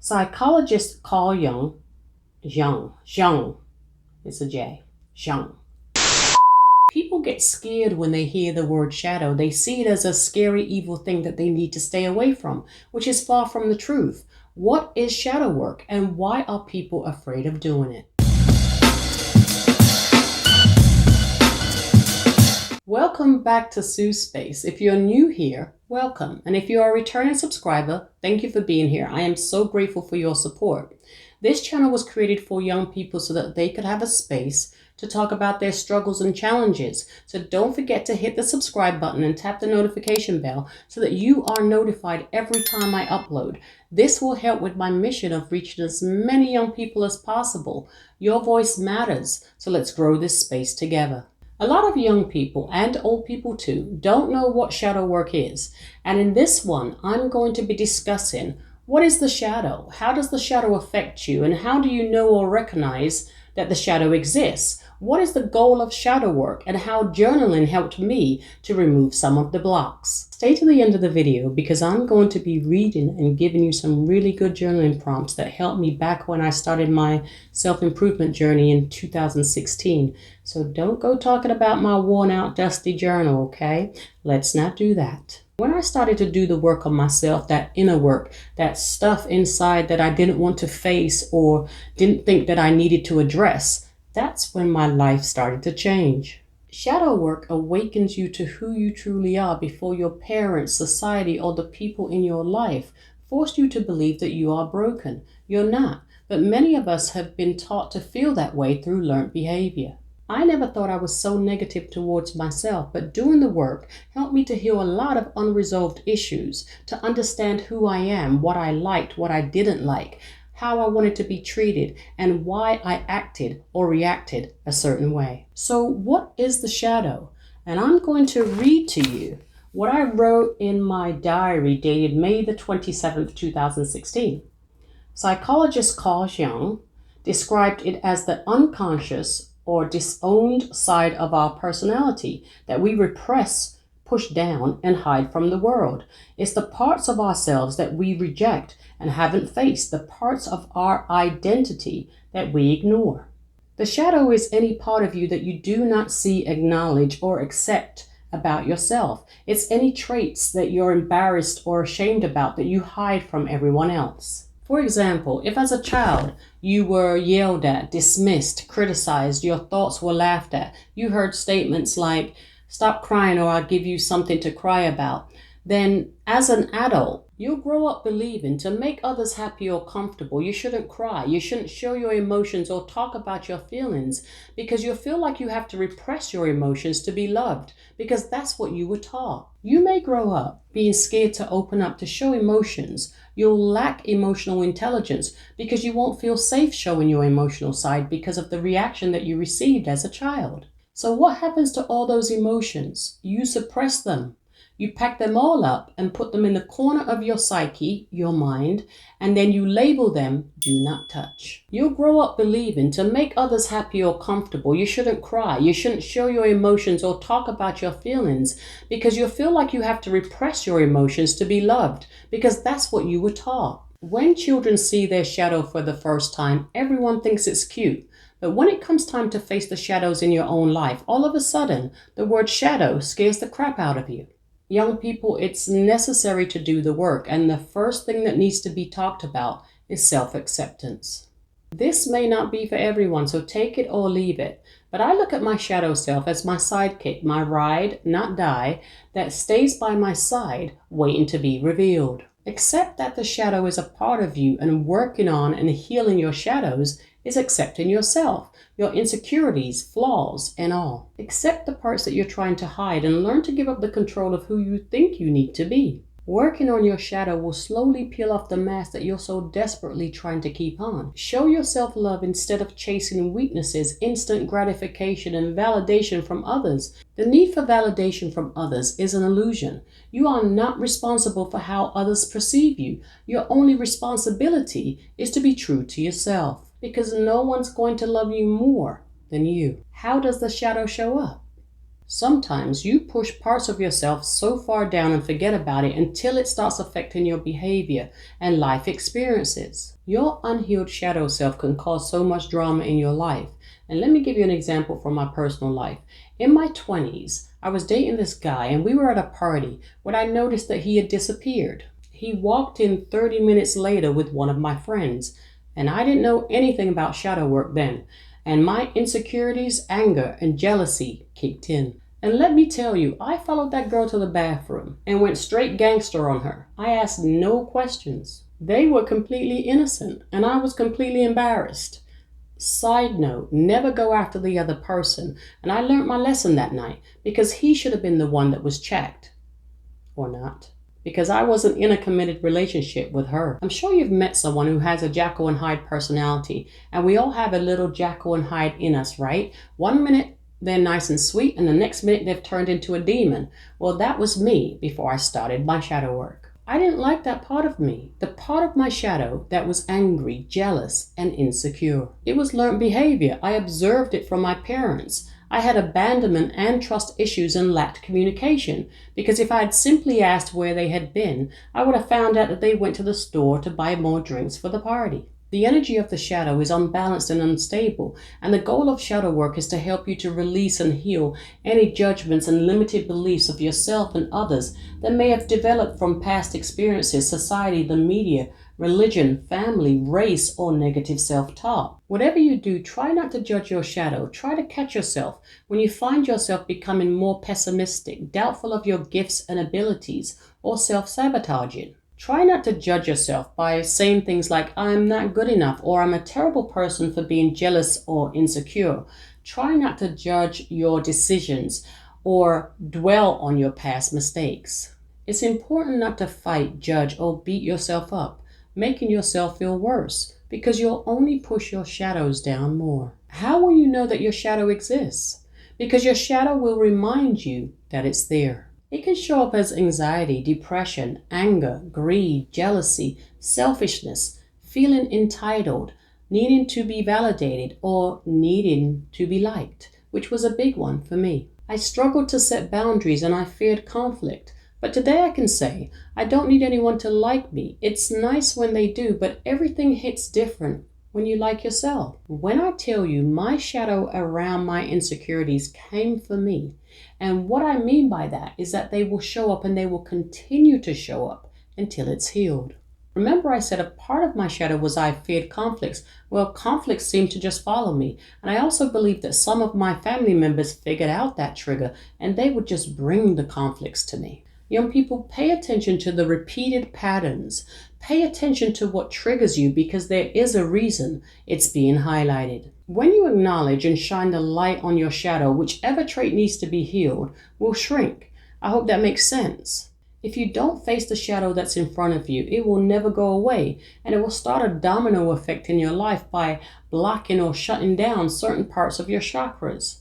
Psychologists call Jung, it's a J, Jung. People get scared when they hear the word shadow. They see it as a scary, evil thing that they need to stay away from, which is far from the truth. What is shadow work and why are people afraid of doing it? Welcome back to SuesSpace. If you're new here, welcome. And if you are a returning subscriber, thank you for being here. I am so grateful for your support. This channel was created for young people so that they could have a space to talk about their struggles and challenges. So don't forget to hit the subscribe button and tap the notification bell so that you are notified every time I upload. This will help with my mission of reaching as many young people as possible. Your voice matters, so let's grow this space together. A lot of young people, and old people too, don't know what shadow work is. And in this one, I'm going to be discussing what is the shadow? How does the shadow affect you? And how do you know or recognize that the shadow exists? What is the goal of shadow work and how journaling helped me to remove some of the blocks? Stay to the end of the video because I'm going to be reading and giving you some really good journaling prompts that helped me back when I started my self-improvement journey in 2016. So don't go talking about my worn out, dusty journal, okay? Let's not do that. When I started to do the work on myself, that inner work, that stuff inside that I didn't want to face or didn't think that I needed to address, that's when my life started to change. Shadow work awakens you to who you truly are before your parents, society, or the people in your life forced you to believe that you are broken. You're not, but many of us have been taught to feel that way through learned behavior. I never thought I was so negative towards myself, but doing the work helped me to heal a lot of unresolved issues, to understand who I am, what I liked, what I didn't like, how I wanted to be treated, and why I acted or reacted a certain way. So what is the shadow? And I'm going to read to you what I wrote in my diary dated May the 27th, 2016. Psychologist Carl Jung described it as the unconscious or disowned side of our personality that we repress, push down, and hide from the world. It's the parts of ourselves that we reject and haven't faced, the parts of our identity that we ignore. The shadow is any part of you that you do not see, acknowledge, or accept about yourself. It's any traits that you're embarrassed or ashamed about that you hide from everyone else. For example, if as a child you were yelled at, dismissed, criticized, your thoughts were laughed at, you heard statements like, "Stop crying or I'll give you something to cry about," then as an adult, you'll grow up believing to make others happy or comfortable, you shouldn't cry, you shouldn't show your emotions or talk about your feelings because you feel like you have to repress your emotions to be loved because that's what you were taught. You may grow up being scared to open up, to show emotions. You'll lack emotional intelligence because you won't feel safe showing your emotional side because of the reaction that you received as a child. So what happens to all those emotions? You suppress them. You pack them all up and put them in the corner of your psyche, your mind, and then you label them "do not touch." You'll grow up believing to make others happy or comfortable, you shouldn't cry, you shouldn't show your emotions or talk about your feelings because you feel like you have to repress your emotions to be loved because that's what you were taught. When children see their shadow for the first time, everyone thinks it's cute. But when it comes time to face the shadows in your own life, all of a sudden, the word shadow scares the crap out of you. Young people, it's necessary to do the work, and the first thing that needs to be talked about is self-acceptance. This may not be for everyone, so take it or leave it. But I look at my shadow self as my sidekick, my ride, not die, that stays by my side, waiting to be revealed. Accept that the shadow is a part of you, and working on and healing your shadows is accepting yourself, your insecurities, flaws, and all. Accept the parts that you're trying to hide and learn to give up the control of who you think you need to be. Working on your shadow will slowly peel off the mask that you're so desperately trying to keep on. Show yourself love instead of chasing weaknesses, instant gratification, and validation from others. The need for validation from others is an illusion. You are not responsible for how others perceive you. Your only responsibility is to be true to yourself, because no one's going to love you more than you. How does the shadow show up? Sometimes you push parts of yourself so far down and forget about it until it starts affecting your behavior and life experiences. Your unhealed shadow self can cause so much drama in your life. And let me give you an example from my personal life. In my 20s, I was dating this guy and we were at a party when I noticed that he had disappeared. He walked in 30 minutes later with one of my friends, and I didn't know anything about shadow work then. And my insecurities, anger, and jealousy kicked in. And let me tell you, I followed that girl to the bathroom and went straight gangster on her. I asked no questions. They were completely innocent, and I was completely embarrassed. Side note, never go after the other person. And I learned my lesson that night, because he should have been the one that was checked. Or not. Because I wasn't in a committed relationship with her. I'm sure you've met someone who has a Jekyll and Hyde personality, and we all have a little Jekyll and Hyde in us, right? One minute they're nice and sweet, and the next minute they've turned into a demon. Well, that was me before I started my shadow work. I didn't like that part of me, the part of my shadow that was angry, jealous, and insecure. It was learned behavior. I observed it from my parents. I had abandonment and trust issues and lacked communication, because if I had simply asked where they had been, I would have found out that they went to the store to buy more drinks for the party. The energy of the shadow is unbalanced and unstable, and the goal of shadow work is to help you to release and heal any judgments and limited beliefs of yourself and others that may have developed from past experiences, society, the media, religion, family, race, or negative self-talk. Whatever you do, try not to judge your shadow. Try to catch yourself when you find yourself becoming more pessimistic, doubtful of your gifts and abilities, or self-sabotaging. Try not to judge yourself by saying things like, I'm not good enough, or I'm a terrible person for being jealous or insecure. Try not to judge your decisions or dwell on your past mistakes. It's important not to fight, judge, or beat yourself up, making yourself feel worse, because you'll only push your shadows down more. How will you know that your shadow exists? Because your shadow will remind you that it's there. It can show up as anxiety, depression, anger, greed, jealousy, selfishness, feeling entitled, needing to be validated, or needing to be liked, which was a big one for me. I struggled to set boundaries and I feared conflict. But today I can say, I don't need anyone to like me. It's nice when they do, but everything hits different when you like yourself. When I tell you my shadow around my insecurities came for me, and what I mean by that is that they will show up and they will continue to show up until it's healed. Remember I said a part of my shadow was I feared conflicts. Well, conflicts seemed to just follow me. And I also believe that some of my family members figured out that trigger and they would just bring the conflicts to me. Young people, pay attention to the repeated patterns. Pay attention to what triggers you, because there is a reason it's being highlighted. When you acknowledge and shine the light on your shadow, whichever trait needs to be healed will shrink. I hope that makes sense. If you don't face the shadow that's in front of you, it will never go away, and it will start a domino effect in your life by blocking or shutting down certain parts of your chakras.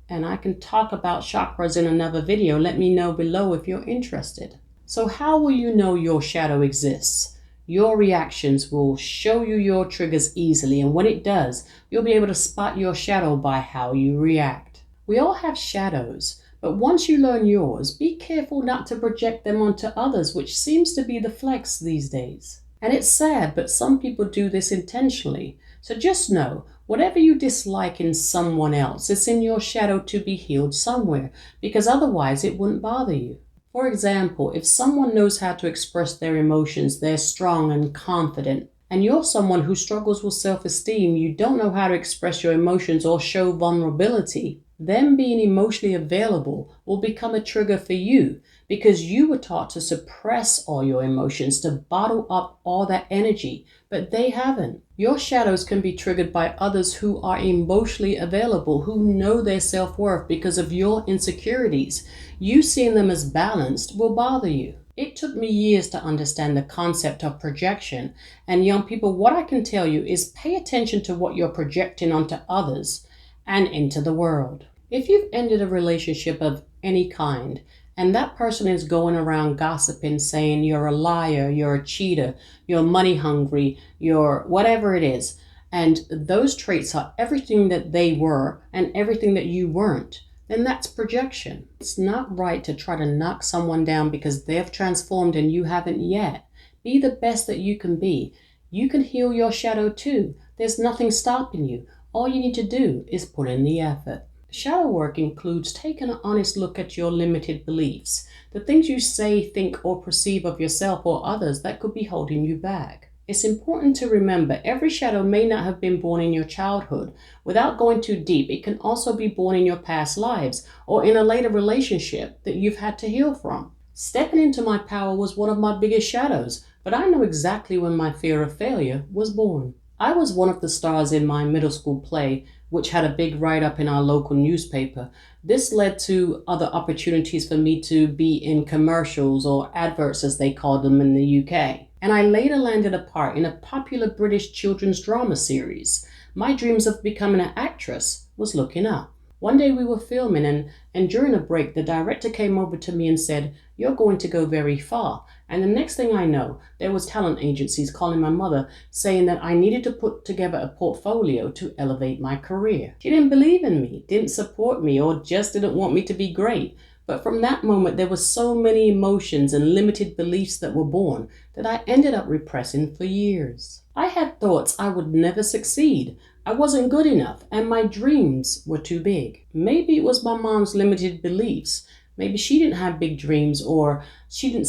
And I can talk about chakras in another video. Let me know below if you're interested. So how will you know your shadow exists? Your reactions will show you your triggers easily, and when it does, you'll be able to spot your shadow by how you react. We all have shadows, but once you learn yours, be careful not to project them onto others, which seems to be the flex these days. And it's sad, but some people do this intentionally. So just know, whatever you dislike in someone else, it's in your shadow to be healed somewhere, because otherwise it wouldn't bother you. For example, if someone knows how to express their emotions, they're strong and confident, and you're someone who struggles with self-esteem, you don't know how to express your emotions or show vulnerability, them being emotionally available will become a trigger for you, because you were taught to suppress all your emotions, to bottle up all that energy, but they haven't. Your shadows can be triggered by others who are emotionally available, who know their self-worth because of your insecurities. You seeing them as balanced will bother you. It took me years to understand the concept of projection. And young people, what I can tell you is pay attention to what you're projecting onto others and into the world. If you've ended a relationship of any kind, and that person is going around gossiping, saying you're a liar, you're a cheater, you're money hungry, you're whatever it is, and those traits are everything that they were and everything that you weren't, then that's projection. It's not right to try to knock someone down because they've transformed and you haven't yet. Be the best that you can be. You can heal your shadow too. There's nothing stopping you. All you need to do is put in the effort. Shadow work includes taking an honest look at your limited beliefs, the things you say, think, or perceive of yourself or others that could be holding you back. It's important to remember every shadow may not have been born in your childhood. Without going too deep, it can also be born in your past lives or in a later relationship that you've had to heal from. Stepping into my power was one of my biggest shadows, but I know exactly when my fear of failure was born. I was one of the stars in my middle school play, which had a big write-up in our local newspaper. This led to other opportunities for me to be in commercials or adverts as they called them in the UK. And I later landed a part in a popular British children's drama series. My dreams of becoming an actress was looking up. One day we were filming and during a break, the director came over to me and said, "You're going to go very far." And the next thing I know, there was talent agencies calling my mother saying that I needed to put together a portfolio to elevate my career. She didn't believe in me, didn't support me, or just didn't want me to be great. But from that moment, there were so many emotions and limited beliefs that were born that I ended up repressing for years. I had thoughts I would never succeed. I wasn't good enough, and my dreams were too big. Maybe it was my mom's limited beliefs. Maybe she didn't have big dreams, or she couldn't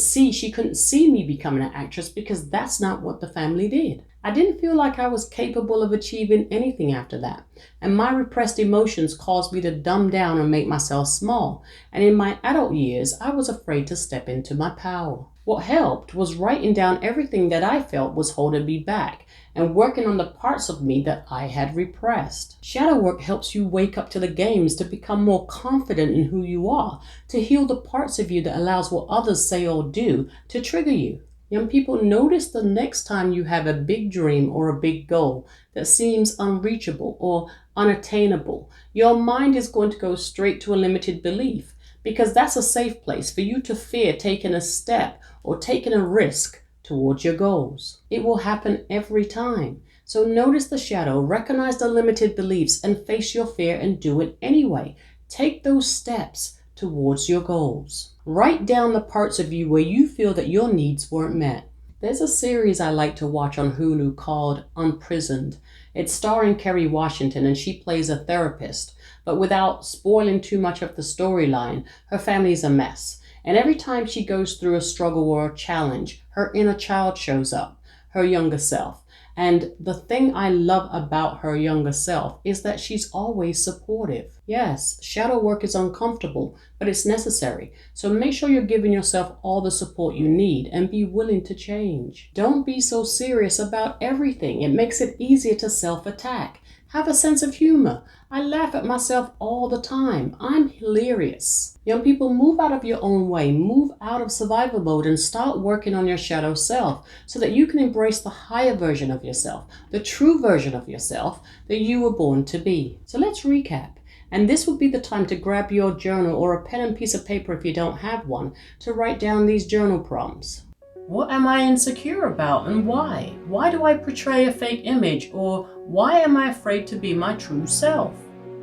see me becoming an actress because that's not what the family did. I didn't feel like I was capable of achieving anything after that, and my repressed emotions caused me to dumb down and make myself small. And in my adult years, I was afraid to step into my power. What helped was writing down everything that I felt was holding me back and working on the parts of me that I had repressed. Shadow work helps you wake up to the games, to become more confident in who you are, to heal the parts of you that allows what others say or do to trigger you. Young people, notice the next time you have a big dream or a big goal that seems unreachable or unattainable. Your mind is going to go straight to a limited belief because that's a safe place for you to fear taking a step or taking a risk towards your goals. It will happen every time. So notice the shadow, recognize the limited beliefs, and face your fear and do it anyway. Take those steps towards your goals. Write down the parts of you where you feel that your needs weren't met. There's a series I like to watch on Hulu called Unprisoned. It's starring Kerry Washington and she plays a therapist. But without spoiling too much of the storyline, her family's a mess. And every time she goes through a struggle or a challenge, her inner child shows up, her younger self. And the thing I love about her younger self is that she's always supportive. Yes, shadow work is uncomfortable, but it's necessary. So make sure you're giving yourself all the support you need and be willing to change. Don't be so serious about everything. It makes it easier to self-attack. Have a sense of humor. I laugh at myself all the time. I'm hilarious. Young people, move out of your own way. Move out of survival mode and start working on your shadow self so that you can embrace the higher version of yourself, the true version of yourself that you were born to be. So let's recap. And this would be the time to grab your journal or a pen and piece of paper if you don't have one to write down these journal prompts. What am I insecure about and why? Why do I portray a fake image, or why am I afraid to be my true self?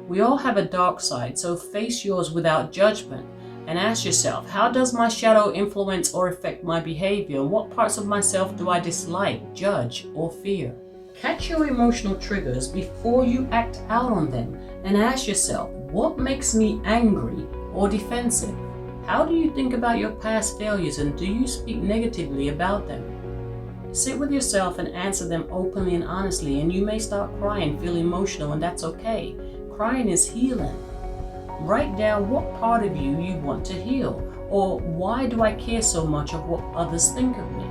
We all have a dark side, so face yours without judgment and ask yourself, how does my shadow influence or affect my behavior? What parts of myself do I dislike, judge, or fear? Catch your emotional triggers before you act out on them and ask yourself, what makes me angry or defensive? How do you think about your past failures and do you speak negatively about them? Sit with yourself and answer them openly and honestly, and you may start crying, feel emotional, and that's okay. Crying is healing. Write down what part of you you want to heal, or why do I care so much of what others think of me?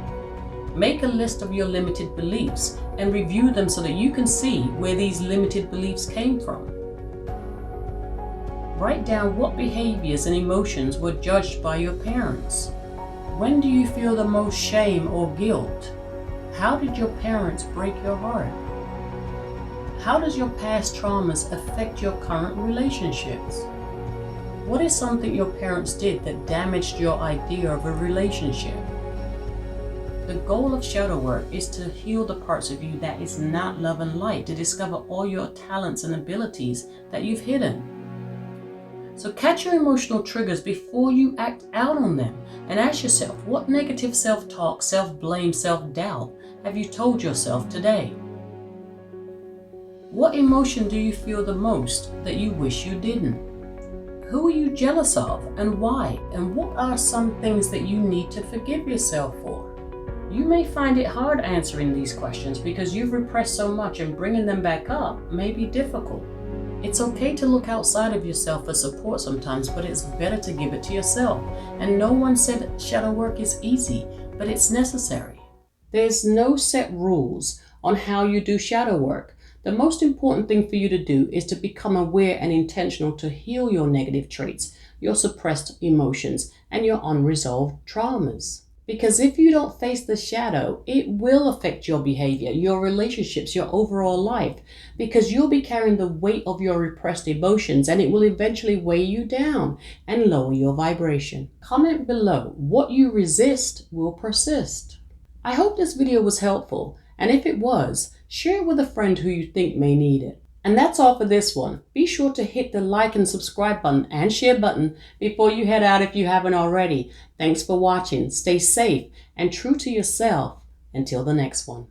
Make a list of your limited beliefs and review them so that you can see where these limited beliefs came from. Write down what behaviors and emotions were judged by your parents. When do you feel the most shame or guilt? How did your parents break your heart? How does your past traumas affect your current relationships? What is something your parents did that damaged your idea of a relationship? The goal of shadow work is to heal the parts of you that is not love and light, to discover all your talents and abilities that you've hidden. So catch your emotional triggers before you act out on them, and ask yourself, what negative self-talk, self-blame, self-doubt have you told yourself today? What emotion do you feel the most that you wish you didn't? Who are you jealous of and why? And what are some things that you need to forgive yourself for? You may find it hard answering these questions because you've repressed so much, and bringing them back up may be difficult. It's okay to look outside of yourself for support sometimes, but it's better to give it to yourself. And no one said shadow work is easy, but it's necessary. There's no set rules on how you do shadow work. The most important thing for you to do is to become aware and intentional to heal your negative traits, your suppressed emotions, and your unresolved traumas. Because if you don't face the shadow, it will affect your behavior, your relationships, your overall life, because you'll be carrying the weight of your repressed emotions, and it will eventually weigh you down and lower your vibration. Comment below. What you resist will persist. I hope this video was helpful, and if it was, share it with a friend who you think may need it. And that's all for this one. Be sure to hit the like and subscribe button and share button before you head out if you haven't already. Thanks for watching. Stay safe and true to yourself. Until the next one.